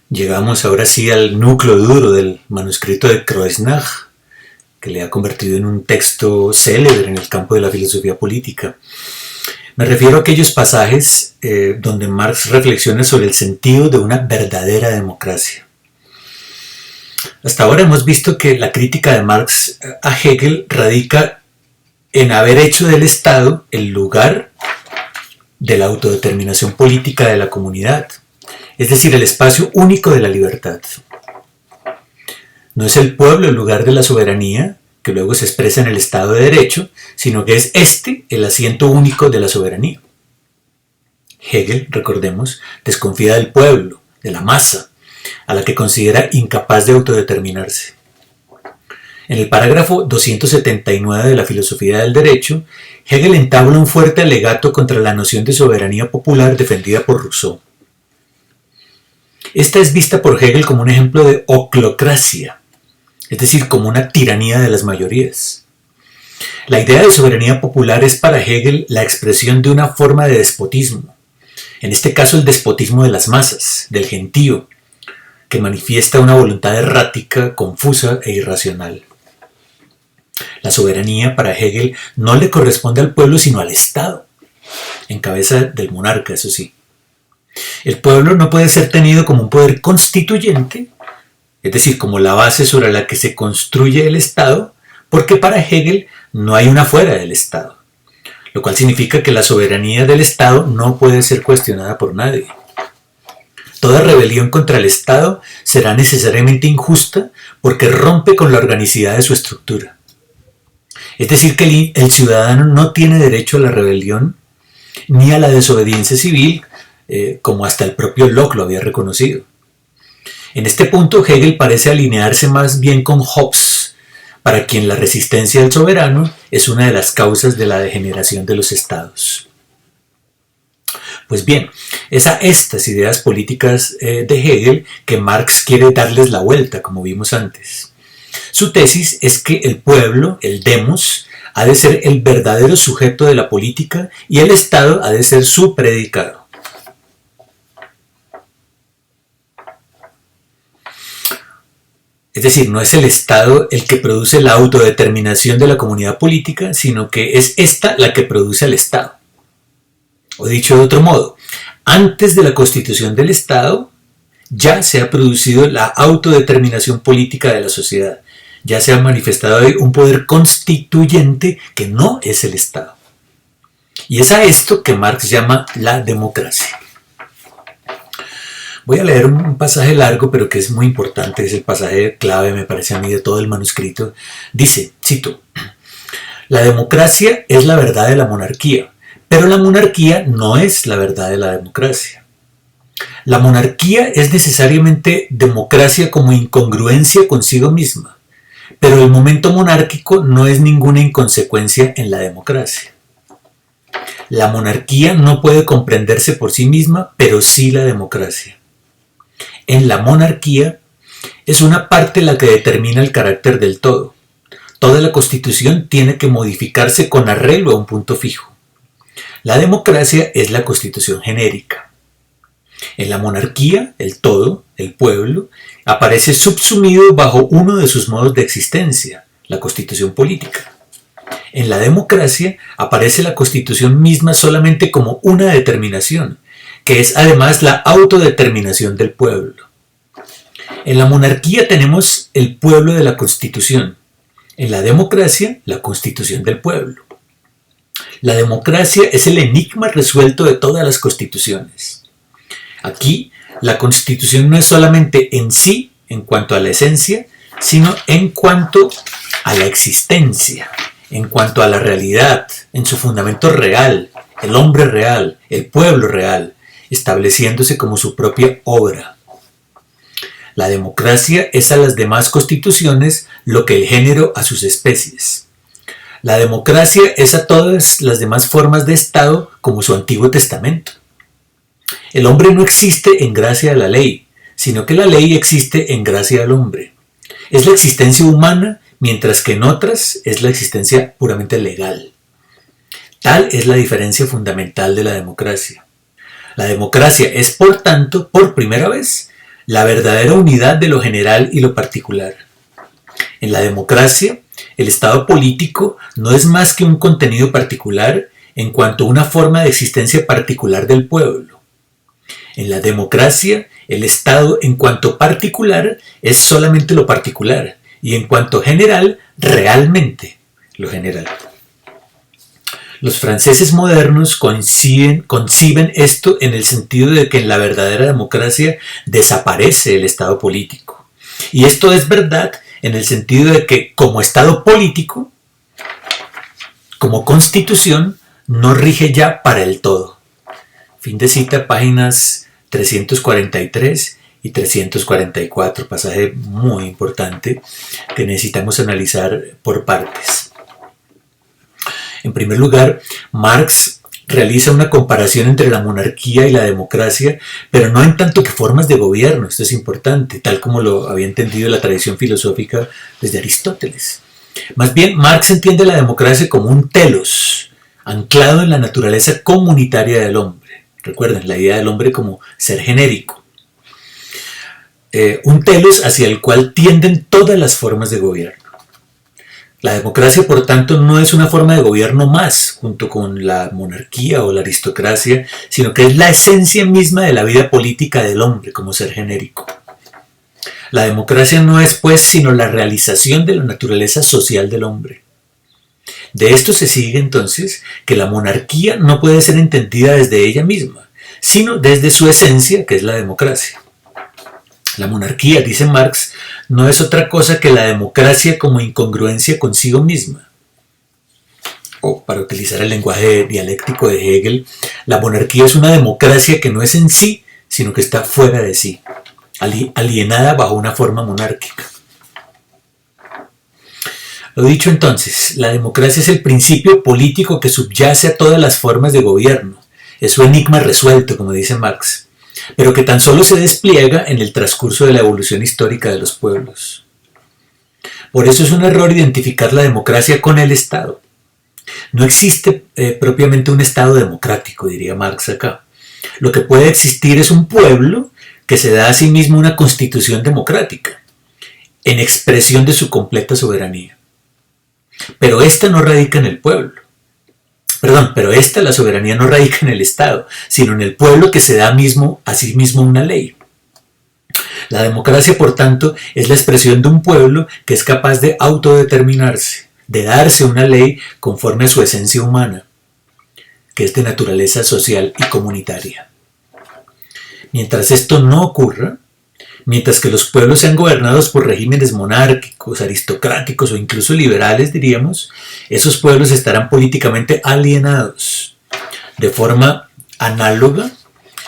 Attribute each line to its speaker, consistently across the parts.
Speaker 1: Llegamos ahora sí al núcleo duro del manuscrito de Kreuznach, que le ha convertido en un texto célebre en el campo de la filosofía política. Me refiero a aquellos pasajes donde Marx reflexiona sobre el sentido de una verdadera democracia. Hasta ahora hemos visto que la crítica de Marx a Hegel radica en haber hecho del Estado el lugar de la autodeterminación política de la comunidad, es decir, el espacio único de la libertad. No es el pueblo el lugar de la soberanía, que luego se expresa en el Estado de Derecho, sino que es este el asiento único de la soberanía. Hegel, recordemos, desconfía del pueblo, de la masa, a la que considera incapaz de autodeterminarse. En el parágrafo 279 de la Filosofía del Derecho, Hegel entabla un fuerte alegato contra la noción de soberanía popular defendida por Rousseau. Esta es vista por Hegel como un ejemplo de oclocracia, es decir, como una tiranía de las mayorías. La idea de soberanía popular es para Hegel la expresión de una forma de despotismo, en este caso el despotismo de las masas, del gentío, que manifiesta una voluntad errática, confusa e irracional. La soberanía para Hegel no le corresponde al pueblo sino al Estado, en cabeza del monarca, eso sí. El pueblo no puede ser tenido como un poder constituyente, es decir, como la base sobre la que se construye el Estado, porque para Hegel no hay una fuera del Estado, lo cual significa que la soberanía del Estado no puede ser cuestionada por nadie. Toda rebelión contra el Estado será necesariamente injusta porque rompe con la organicidad de su estructura. Es decir, que el ciudadano no tiene derecho a la rebelión ni a la desobediencia civil, como hasta el propio Locke lo había reconocido. En este punto, Hegel parece alinearse más bien con Hobbes, para quien la resistencia del soberano es una de las causas de la degeneración de los estados. Pues bien, es a estas ideas políticas de Hegel que Marx quiere darles la vuelta, como vimos antes. Su tesis es que el pueblo, el demos, ha de ser el verdadero sujeto de la política y el Estado ha de ser su predicado. Es decir, no es el Estado el que produce la autodeterminación de la comunidad política, sino que es esta la que produce al Estado. O dicho de otro modo, antes de la constitución del Estado, ya se ha producido la autodeterminación política de la sociedad. Ya se ha manifestado hoy un poder constituyente que no es el Estado. Y es a esto que Marx llama la democracia. Voy a leer un pasaje largo, pero que es muy importante, es el pasaje clave, me parece a mí, de todo el manuscrito. Dice, cito, la democracia es la verdad de la monarquía, pero la monarquía no es la verdad de la democracia. La monarquía es necesariamente democracia como incongruencia consigo misma, pero el momento monárquico no es ninguna inconsecuencia en la democracia. La monarquía no puede comprenderse por sí misma, pero sí la democracia. En la monarquía es una parte la que determina el carácter del todo. Toda la constitución tiene que modificarse con arreglo a un punto fijo. La democracia es la constitución genérica. En la monarquía, el todo, el pueblo, aparece subsumido bajo uno de sus modos de existencia, la constitución política. En la democracia aparece la constitución misma solamente como una determinación, que es además la autodeterminación del pueblo. En la monarquía tenemos el pueblo de la constitución. En la democracia, la constitución del pueblo. La democracia es el enigma resuelto de todas las constituciones. Aquí, la constitución no es solamente en sí, en cuanto a la esencia, sino en cuanto a la existencia, en cuanto a la realidad, en su fundamento real, el hombre real, el pueblo real, estableciéndose como su propia obra. La democracia es a las demás constituciones lo que el género a sus especies. La democracia es a todas las demás formas de Estado como su Antiguo Testamento. El hombre no existe en gracia a la ley, sino que la ley existe en gracia al hombre. Es la existencia humana, mientras que en otras es la existencia puramente legal. Tal es la diferencia fundamental de la democracia. La democracia es, por tanto, por primera vez, la verdadera unidad de lo general y lo particular. En la democracia, el Estado político no es más que un contenido particular en cuanto a una forma de existencia particular del pueblo. En la democracia, el Estado en cuanto particular es solamente lo particular y en cuanto general, realmente lo general. Los franceses modernos conciben esto en el sentido de que en la verdadera democracia desaparece el Estado político. Y esto es verdad en el sentido de que como Estado político, como constitución, no rige ya para el todo. Fin de cita, páginas 343 y 344, pasaje muy importante que necesitamos analizar por partes. En primer lugar, Marx realiza una comparación entre la monarquía y la democracia, pero no en tanto que formas de gobierno, esto es importante, tal como lo había entendido la tradición filosófica desde Aristóteles. Más bien, Marx entiende la democracia como un telos, anclado en la naturaleza comunitaria del hombre. Recuerden, la idea del hombre como ser genérico. Un telos hacia el cual tienden todas las formas de gobierno. La democracia, por tanto, no es una forma de gobierno más, junto con la monarquía o la aristocracia, sino que es la esencia misma de la vida política del hombre como ser genérico. La democracia no es, pues, sino la realización de la naturaleza social del hombre. De esto se sigue, entonces, que la monarquía no puede ser entendida desde ella misma, sino desde su esencia, que es la democracia. La monarquía, dice Marx, no es otra cosa que la democracia como incongruencia consigo misma. O, para utilizar el lenguaje dialéctico de Hegel, la monarquía es una democracia que no es en sí, sino que está fuera de sí, alienada bajo una forma monárquica. Lo dicho entonces, la democracia es el principio político que subyace a todas las formas de gobierno. Es su enigma resuelto, como dice Marx, pero que tan solo se despliega en el transcurso de la evolución histórica de los pueblos. Por eso es un error identificar la democracia con el Estado. No existe propiamente un Estado democrático, diría Marx acá. Lo que puede existir es un pueblo que se da a sí mismo una constitución democrática, en expresión de su completa soberanía. Pero esta no radica en el pueblo. La soberanía no radica en el Estado, sino en el pueblo que se da a sí mismo una ley. La democracia, por tanto, es la expresión de un pueblo que es capaz de autodeterminarse, de darse una ley conforme a su esencia humana, que es de naturaleza social y comunitaria. Mientras esto no ocurra, mientras que los pueblos sean gobernados por regímenes monárquicos, aristocráticos o incluso liberales, diríamos, esos pueblos estarán políticamente alienados, de forma análoga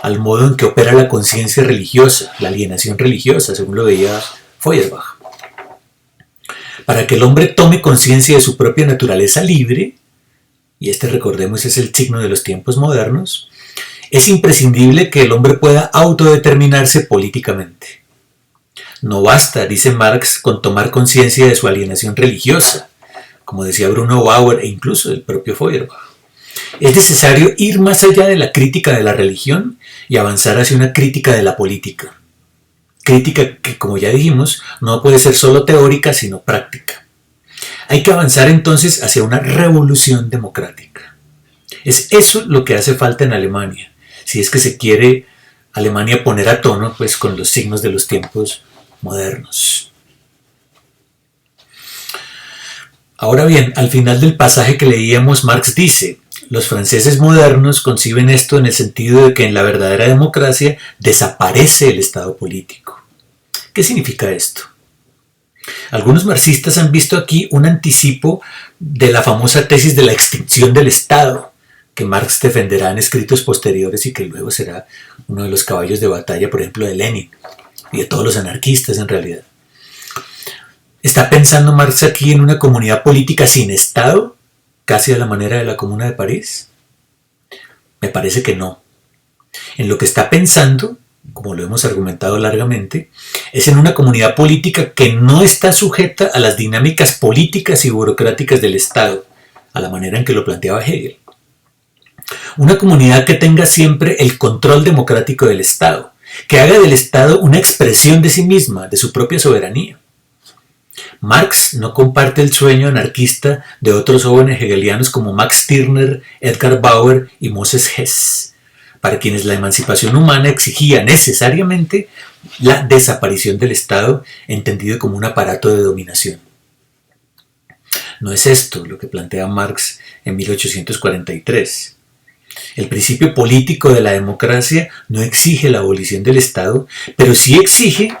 Speaker 1: al modo en que opera la conciencia religiosa, la alienación religiosa, según lo veía Feuerbach. Para que el hombre tome conciencia de su propia naturaleza libre, y este, recordemos, es el signo de los tiempos modernos, es imprescindible que el hombre pueda autodeterminarse políticamente. No basta, dice Marx, con tomar conciencia de su alienación religiosa, como decía Bruno Bauer e incluso el propio Feuerbach. Es necesario ir más allá de la crítica de la religión y avanzar hacia una crítica de la política. Crítica que, como ya dijimos, no puede ser solo teórica, sino práctica. Hay que avanzar entonces hacia una revolución democrática. Es eso lo que hace falta en Alemania, si es que se quiere Alemania poner a tono, pues, con los signos de los tiempos modernos. Ahora bien, al final del pasaje que leíamos, Marx dice: los franceses modernos conciben esto en el sentido de que en la verdadera democracia desaparece el Estado político. ¿Qué significa esto? Algunos marxistas han visto aquí un anticipo de la famosa tesis de la extinción del Estado, que Marx defenderá en escritos posteriores y que luego será uno de los caballos de batalla, por ejemplo, de Lenin y de todos los anarquistas en realidad. ¿Está pensando Marx aquí en una comunidad política sin Estado, casi a la manera de la Comuna de París? Me parece que no. En lo que está pensando, como lo hemos argumentado largamente, es en una comunidad política que no está sujeta a las dinámicas políticas y burocráticas del Estado, a la manera en que lo planteaba Hegel. Una comunidad que tenga siempre el control democrático del Estado, que haga del Estado una expresión de sí misma, de su propia soberanía. Marx no comparte el sueño anarquista de otros jóvenes hegelianos como Max Stirner, Edgar Bauer y Moses Hess, para quienes la emancipación humana exigía necesariamente la desaparición del Estado, entendido como un aparato de dominación. No es esto lo que plantea Marx en 1843. El principio político de la democracia no exige la abolición del Estado, pero sí exige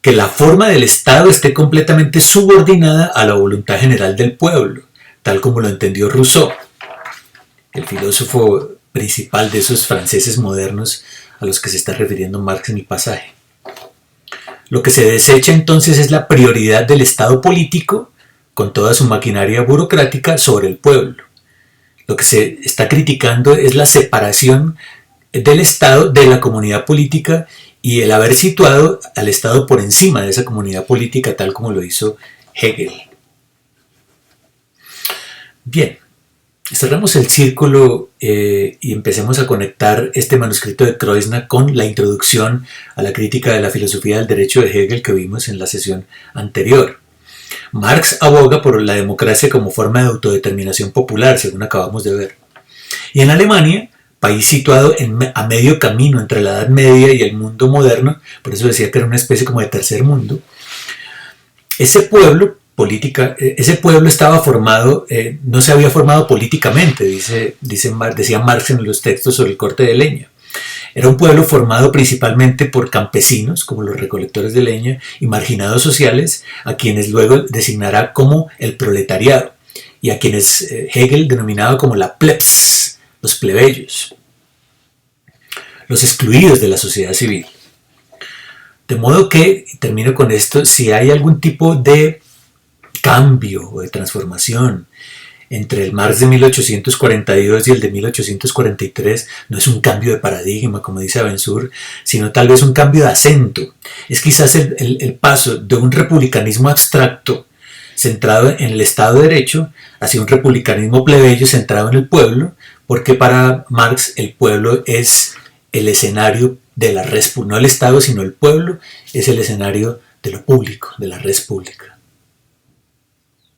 Speaker 1: que la forma del Estado esté completamente subordinada a la voluntad general del pueblo, tal como lo entendió Rousseau, el filósofo principal de esos franceses modernos a los que se está refiriendo Marx en el pasaje. Lo que se desecha entonces es la prioridad del Estado político, con toda su maquinaria burocrática, sobre el pueblo. Lo que se está criticando es la separación del Estado de la comunidad política y el haber situado al Estado por encima de esa comunidad política, tal como lo hizo Hegel. Bien, cerramos el círculo y empecemos a conectar este manuscrito de Kreuznach con la introducción a la crítica de la filosofía del derecho de Hegel que vimos en la sesión anterior. Marx aboga por la democracia como forma de autodeterminación popular, según acabamos de ver. Y en Alemania, país situado a medio camino entre la Edad Media y el mundo moderno, por eso decía que era una especie como de tercer mundo, ese pueblo estaba formado, no se había formado políticamente, decía Marx en los textos sobre el corte de leña. Era un pueblo formado principalmente por campesinos, como los recolectores de leña, y marginados sociales, a quienes luego designará como el proletariado, y a quienes Hegel denominaba como la plebs, los plebeyos, los excluidos de la sociedad civil. De modo que, y termino con esto, si hay algún tipo de cambio o de transformación entre el Marx de 1842 y el de 1843, no es un cambio de paradigma, como dice Abensour, sino tal vez un cambio de acento. Es quizás el paso de un republicanismo abstracto centrado en el Estado de Derecho hacia un republicanismo plebeyo centrado en el pueblo, porque para Marx el pueblo es el escenario de la res pública, no el Estado, sino el pueblo es el escenario de lo público, de la res pública.